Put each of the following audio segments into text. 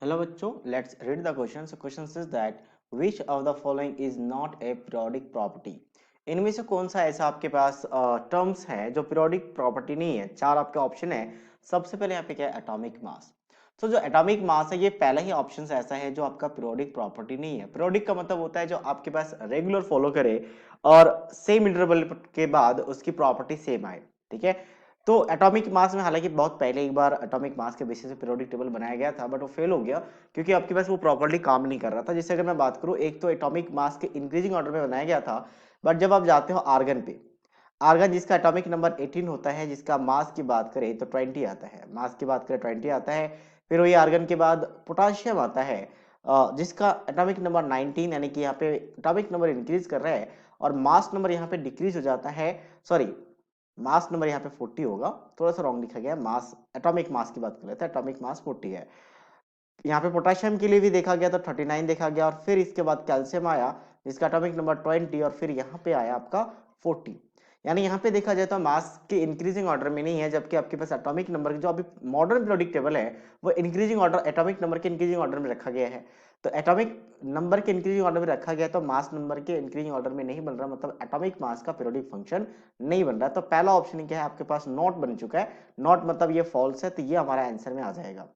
Hello बच्चों, let's read the question. So question says that which of the following is not a periodic property? इनमें से कौन सा ऐसा आपके पास टर्म्स है जो पीरियोडिक प्रॉपर्टी नहीं है? चार आपके ऑप्शन है। सबसे पहले यहाँ पे क्या है? Atomic mass. तो जो एटॉमिक मास है ये पहला ही ऑप्शन ऐसा है जो आपका पीरियोडिक प्रॉपर्टी नहीं है। पीरियोडिक का मतलब होता है जो आपके पास रेगुलर फॉलो करे और सेम इंटरवल के बाद उसकी प्रॉपर्टी सेम आए। ठीक है, तो एटॉमिक मास में हालांकि बहुत पहले एक बार एटॉमिक मास के बेसिस पे पीरियोडिक टेबल बनाया गया था, बट वो फेल हो गया क्योंकि आपके पास वो प्रॉपर्ली काम नहीं कर रहा था। जैसे अगर मैं बात करूं, एक तो एटॉमिक मास के इंक्रीजिंग ऑर्डर में बनाया गया था, बट जब आप जाते हो आर्गन पे, आर्गन जिसका एटॉमिक नंबर 18 होता है, जिसका मास की बात करें तो 20 आता है, मास की बात करें 20 आता है। फिर वही आर्गन के बाद पोटाशियम आता है, जिसका एटॉमिक नंबर 19, यानी कि यहाँ पे एटॉमिक नंबर इंक्रीज कर रहा है और मास नंबर यहाँ पे डिक्रीज हो जाता है। सॉरी, मास नंबर यहाँ पे 40 होगा, थोड़ा सा रॉन्ग लिखा गया है। मास, एटॉमिक मास की बात कर लेते हैं, एटॉमिक मास 40 है। यहाँ पे पोटेशियम के लिए भी देखा गया तो 39 देखा गया, और फिर इसके बाद कैल्शियम आया जिसका एटॉमिक नंबर 20, और फिर यहाँ पे आया आपका 40। यानी यहाँ पे देखा जाए तो मास के इंक्रीजिंग ऑर्डर में नहीं है, जबकि आपके पास एटॉमिक नंबर जो अभी मॉडर्न पीरियोडिक टेबल है वो इंक्रीजिंग ऑर्डर, एटॉमिक नंबर के इंक्रीजिंग ऑर्डर में रखा गया है। तो एटॉमिक नंबर के इंक्रीजिंग ऑर्डर में रखा गया तो मास नंबर के इंक्रीजिंग ऑर्डर में नहीं बन रहा, मतलब एटॉमिक मास का पीरियोडिक फंक्शन नहीं बन रहा। तो पहला ऑप्शन क्या है आपके पास? नॉट बन चुका है। नॉट मतलब ये फॉल्स है, तो ये हमारा आंसर में आ जाएगा।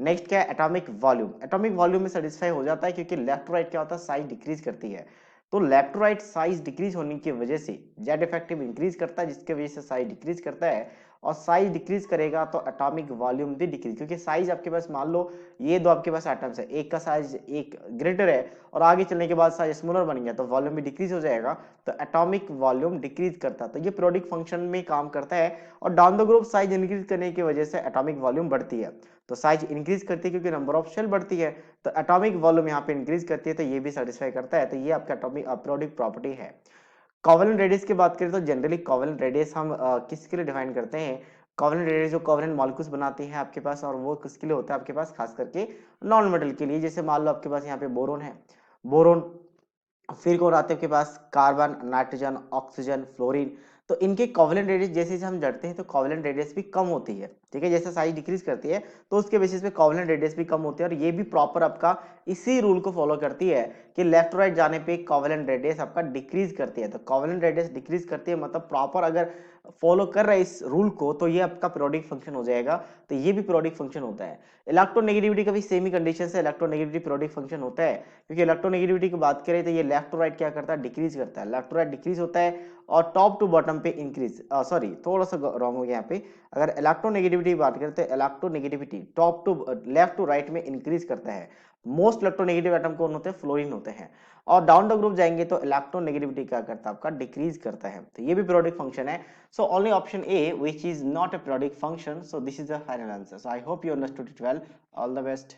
नेक्स्ट क्या है? Atomic volume. एटॉमिक वॉल्यूम में सेटिस्फाई हो जाता है क्योंकि लेफ्ट टू राइट क्या होता है? साइज डिक्रीज करती है। तो left to right size decrease होने की वजह से जेड इफेक्टिव इंक्रीज करता है, जिसके वजह से साइज डिक्रीज करता है, और साइज डिक्रीज करेगा तो एटॉमिक वॉल्यूम भी डिक्रीज, क्योंकि साइज आपके पास मान लो ये दो आपके पास एटम्स है, एक का साइज एक ग्रेटर है और आगे चलने के बाद साइज स्मॉलर बन गया तो वॉल्यूम भी डिक्रीज हो जाएगा। तो एटॉमिक वॉल्यूम डिक्रीज करता है, तो ये पीरियोडिक फंक्शन में काम करता है। और down the group size increase करने की वजह से एटॉमिक वॉल्यूम बढ़ती है। तो साइज इंक्रीज करती है क्योंकि नंबर ऑफ शेल बढ़ती है, तो एटॉमिक वॉल्यूम यहाँ पे इंक्रीज करती है, तो ये भी सेटिस्फाई करता है। तो ये आपका एटॉमिक पीरियोडिक प्रॉपर्टी है। कोवेलेंट रेडियस की बात करें तो जनरली कोवेलेंट रेडियस हम किसके लिए डिफाइन करते हैं? कोवेलेंट रेडियस जो कोवेलेंट मॉलिक्यूल्स बनाते हैं आपके पास, और वो किसके लिए होता है आपके पास? खास करके नॉन मेटल के लिए। जैसे मान लो आपके पास यहाँ पे बोरोन है, बोरोन, फिर कौन आते हैं आपके पास? Carbon, nitrogen, oxygen, fluorine. तो इनके कोवेलेंट रेडियस जैसे जैसे हम जड़ते हैं तो कोवेलेंट रेडियस भी कम होती है। ठीक है, जैसे साइज डिक्रीज करती है तो उसके बेसिस पे कोवेलेंट रेडियस भी कम होती है, और ये भी प्रॉपर आपका इसी रूल को फॉलो करती है कि लेफ्ट टू राइट जाने पे कोवेलेंट रेडियस आपका डिक्रीज करती है। तो कोवेलेंट रेडियस डिक्रीज करती है मतलब प्रॉपर अगर फॉलो कर रहा है इस रूल को तो ये आपका पीरियोडिक फंक्शन हो जाएगा। तो ये भी पीरियोडिक फंक्शन होता है। इलेक्ट्रोनेगेटिविटी का भी सेम ही कंडीशन से इलेक्ट्रोनेगेटिविटी पीरियोडिक फंक्शन होता है, क्योंकि इलेक्ट्रोनेगेटिविटी की बात करें तो ये लेफ्ट टू राइट क्या करता है? डिक्रीज करता है। लेफ्ट टू राइट डिक्रीज होता है और टॉप टू बॉटम पे इंक्रीज, सॉरी थोड़ा सा रॉन्ग हो गया यहाँ पे। अगर इलेक्ट्रोनेगेटिविटी की बात करें तो electronegativity top to left to right में इंक्रीज करता है। मोस्ट इलेक्ट्रोनेगेटिव एटम कौन होते हैं? फ्लोरीन होते हैं। और डाउन द ग्रुप जाएंगे तो इलेक्ट्रोनेगेटिविटी क्या करता है आपका? डिक्रीज करता है। तो ये भी पीरियोडिक फंक्शन है। So only option A which is not a periodic function, so this is the final answer. So I hope you understood it well. All the best.